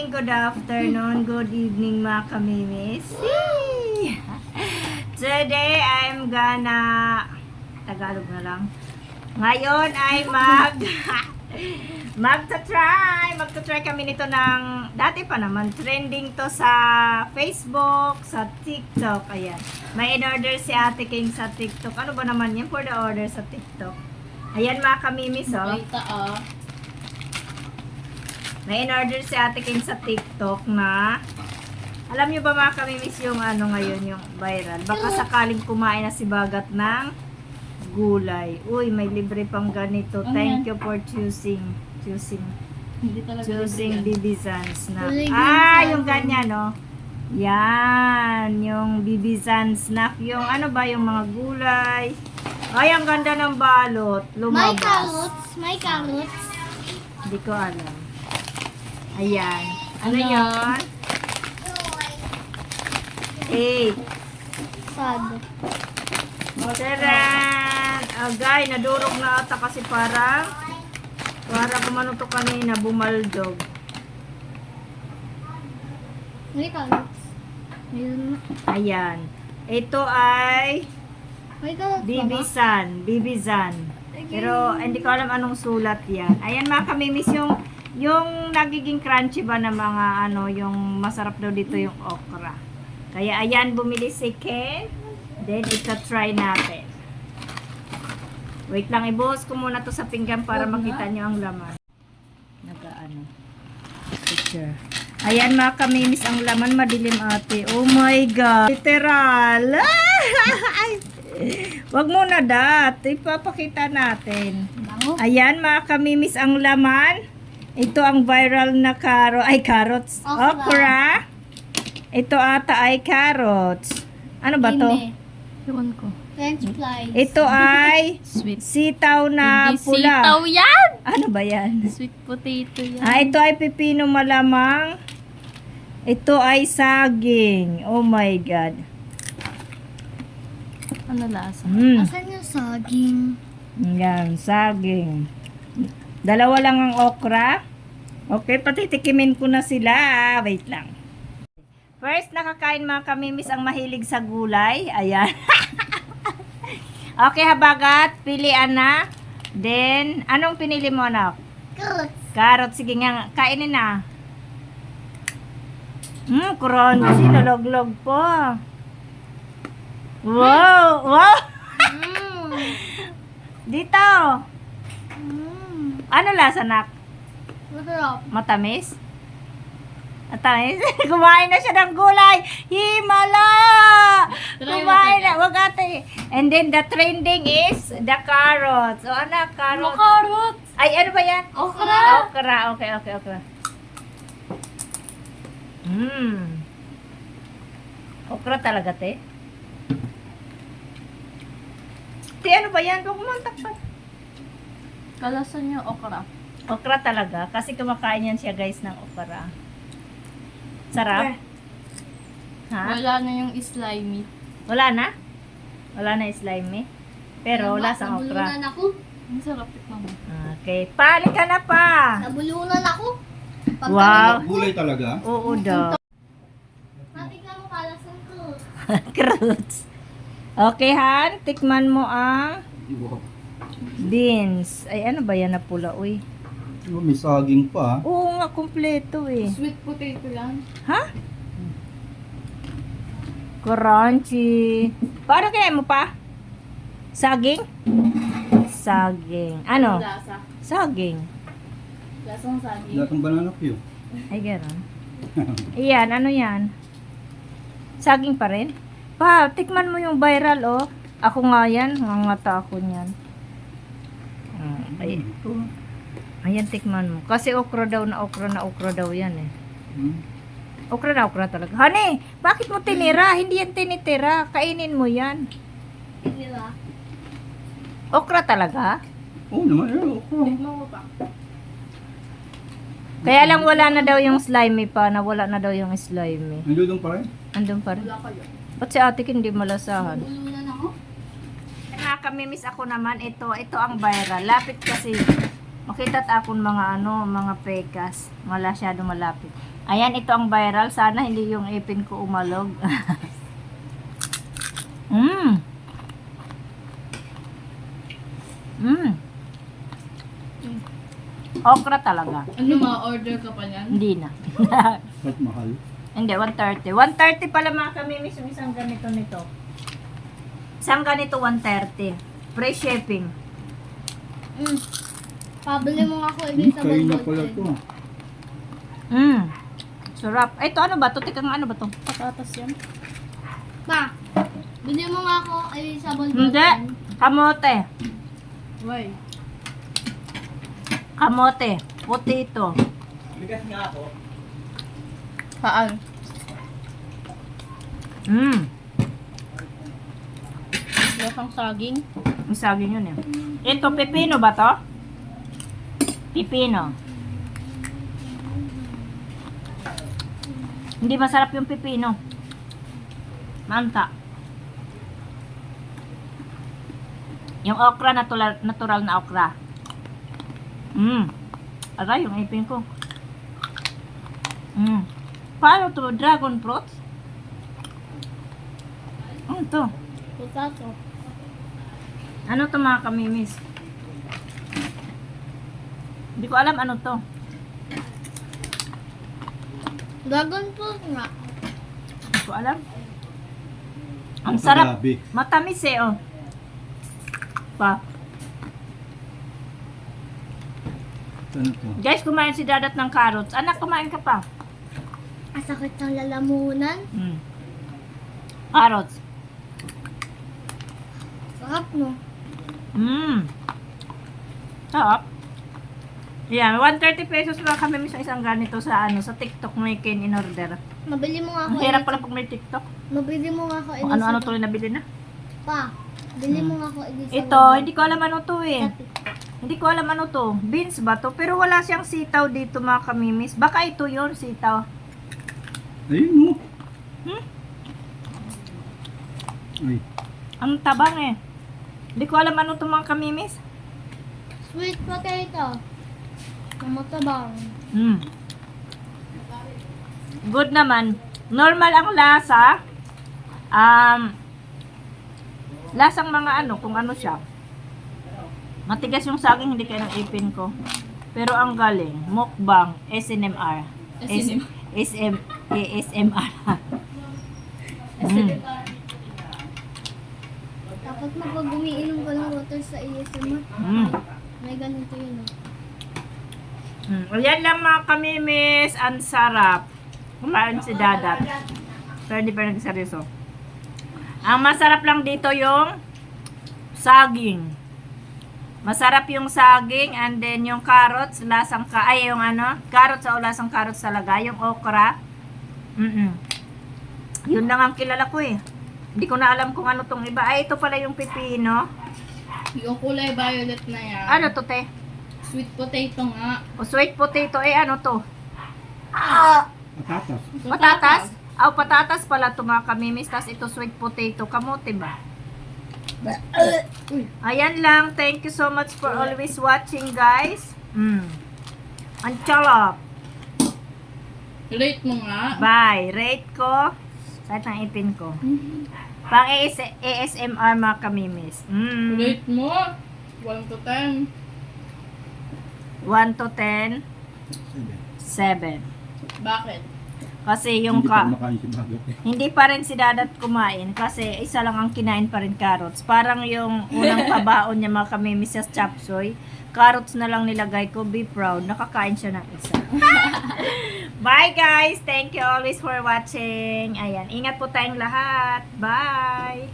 good afternoon, good evening mga kamimis. Today, I'm gonna... Tagalog na lang. Ngayon ay magta-try kami nito ng... Dati pa naman, trending to sa Facebook, sa TikTok. Ayan. May in-order si Ate King sa TikTok. Ano ba naman yan for the order sa TikTok? Ayan mga kamimis, oh. May in-order si Ate King sa TikTok na... Alam nyo ba mga kamimis yung ano ngayon, yung viral? Baka sakaling kumain na si Bagat ng gulay. Uy, may libre pang ganito. Thank you for choosing Bibizan snack. Yung ganyan, no? Yan, yung Bibizan snack. Yung ano ba, yung mga gulay. Ay, ang ganda ng balot. Lumabas. May carrots. Hindi ko alam. Ayan. Ano yun? 8. Sad. Taran! Agay, nadurog na ata kasi para kumano to kanina, bumaldog. May carrots. Ayan. Ito ay May carrots Bibizan. Pero hindi ko alam anong sulat yan. Ayan mga kamimis, yung nagiging crunchy ba na mga ano, yung masarap daw dito yung okra. Kaya ayan, bumili si Ken. Then, ita-try natin. Wait lang, ibuhos ko muna to sa pinggan para makita nyo ang laman. Picture. Ayan mga kamimis, ang laman madilim ate. Oh my God. Literal. Wag muna ipapakita natin. Ayan mga kamimis, ang laman. Ito ang viral na carrots. Okra. Ito ata ay carrots. Ano ba to? Ewan ko. French fries. Ito ay Sweet. sitaw na Hindi pula. sitaw yan! Ano ba yan? Sweet potato yan. Ito ay pipino malamang. Ito ay saging. Oh my God. Ano lasa? Asan yung saging? Yan, saging. Dalawa lang ang okra. Okay, patitikimin ko na sila. Wait lang. First, nakakain mga kamimis ang mahilig sa gulay. Ayan. Okay, habagat. Pilian na. Then, anong pinili mo, anak? Carrots. Carrot. Sige nga, kainin na. Crunchy. Nalog-log po. Wow! Wow! Dito. Ano lasa, nak? Masarap. Matamis? Matamis? Kumain na siya ng gulay. Himala! Kumain na. Wag ate. And then the trending is the carrots. O anak, carrots. Carrots! Ay, ano ba yan? Okra! Okra. Okay. Okra talaga, te. Te, ano ba yan? Huwag mo takpan. Kalasa niyo okra. Okra talaga. Kasi kumakain yan siya, guys, ng okra. Sarap? Ha? Wala na yung slimy. Wala na? Wala na slimy? Pero lasang okra. Nabulunan ako. Ang sarap ito mo. Okay. Pali ka na pa! Nabulunan ako. Wow! Gulay talaga? Oo daw. Natikman mo kalasan ko. Fruits. Okay, Han. Tikman mo ang Wow. beans. Ay, ano ba yan na pula? Uy. May saging pa. Oo nga, kumpleto eh. Sweet potato yan. Ha? Crunchy. Paano kaya mo pa? Saging? Saging. Ano? Lasa. Saging. Lasang saging. Lahat ng banana Q. Ay, gano'n. Iyan, ano yan? Saging pa rin? Pa, tikman mo yung viral, oh. Ako nga yan. Mangata ako niyan. Ay, ayan, tikman mo. Kasi okra daw yan eh. Okra talaga. Honey, bakit mo tinira? Hindi yan tinitira. Kainin mo yan. Diba? Okra talaga? Oo naman. Okay. Tikman mo pa. Kaya lang wala na daw yung slimy pa. Nawala na daw yung slimy. Nandun pa rin? Andun pa rin. Wala kayo. Ba't si ate hindi malasahan? Nabulunan ako. Nakamimiss ako naman ito ang viral. Lapit kasi Makita akong mga mga pekas. Wala masyado malapit. Ayan, ito ang viral. Sana hindi yung ipin ko umalog. Mm. Mm. Okra talaga. Ano, ma-order ka pa niyan? Hindi na. Ba't mahal? Hindi, 130. 130 pala mga kamimis yung isang ganito nito. Isang ganito, 130. Free shipping. Pabili mo nga ako ibig sa Kain na pala Golden. to. Mm. Sarap. Ay, ito ano ba to? Teka nga, ano ba to? Patatas yan. Ma, bili mo nga ako ibig sa Golden. Hindi. Kamote. Why? Kamote. Potato. Saan? Mm. Lasang saging. Ang saging yun eh. Ito, pipino ba to? Pipino. Hindi masarap yung pipino. Manta. Yung okra, natural na okra. Aray, yung ipin ko. Paano to? Dragon fruits? Ano to? Potato. Ano to mga kamimis? Hindi ko alam ano to. Dragon fruit nga. Hindi ko alam. Ang sarap. Grabe. Matamis eh, oh. Pa. Ano to? Guys, kumain si Dadat ng carrots. Anak, kumain ka pa. Ang sakit ng lalamunan. Carrots. Sarap no. Sarap. Yan, 130 pesos lang kami sa isang ganito sa sa TikTok may in order. Mabili mo nga ako. Ang hirap pala pag may TikTok. Mabili mo nga ako Kung ano-ano tuloy nabili na. Pa, bili mo nga ako ibig sa Ito, hindi ko alam ano to eh. Hindi ko alam ano to. Beans ba to? Pero wala siyang sitaw dito mga kamimis. Baka ito yon sitaw. Ayun mo. Ay. Ang tabang eh. Hindi ko alam ano to mga kamimis. Sweet potato. Matabang. Good naman. Normal ang lasa. Lasang mga kung ano siya. Matigas yung saging, hindi kaya ng ipin ko. Pero ang galing. Mukbang. SNMR. ASMR. Dapat kapag umiinom ka ng water sa ASMR, may ganito yun Ayan lang mga kamimis. Ang sarap. Kumain si Dadat. Pero hindi pa nagseryoso. Ang masarap lang dito yung saging. Masarap yung saging and then yung carrots, lasang yung carrots o lasang carrots talaga. Yung okra. Yun lang ang kilala ko eh. Hindi ko na alam kung ano tong iba. Ay, ito pala yung pipino. Yung kulay violet na yan. Ano to, te? Sweet potato nga. O sweet potato, ano to? Patatas. Patatas? Patatas pala ito mga kamimis. Tapos ito sweet potato. Kamote ba? Ayan lang. Thank you so much for always watching, guys. Ang charap. Rate mo nga. Bye. Rate ko. Saan ang ipin ko? Pang ASMR mga kamimis. Rate mo. 1 to 10. 1 to 10. 7. Bakit? Kasi yung Hindi pa kumakain si Bagat eh. hindi pa rin si Dadat kumain kasi isa lang ang kinain pa rin carrots. Parang yung unang pabaon niya mga kamimis sa chapsoy, carrots na lang nilagay ko. Be proud. Nakakain siya ng isa. Bye guys! Thank you always for watching. Ayan. Ingat po tayong lahat. Bye!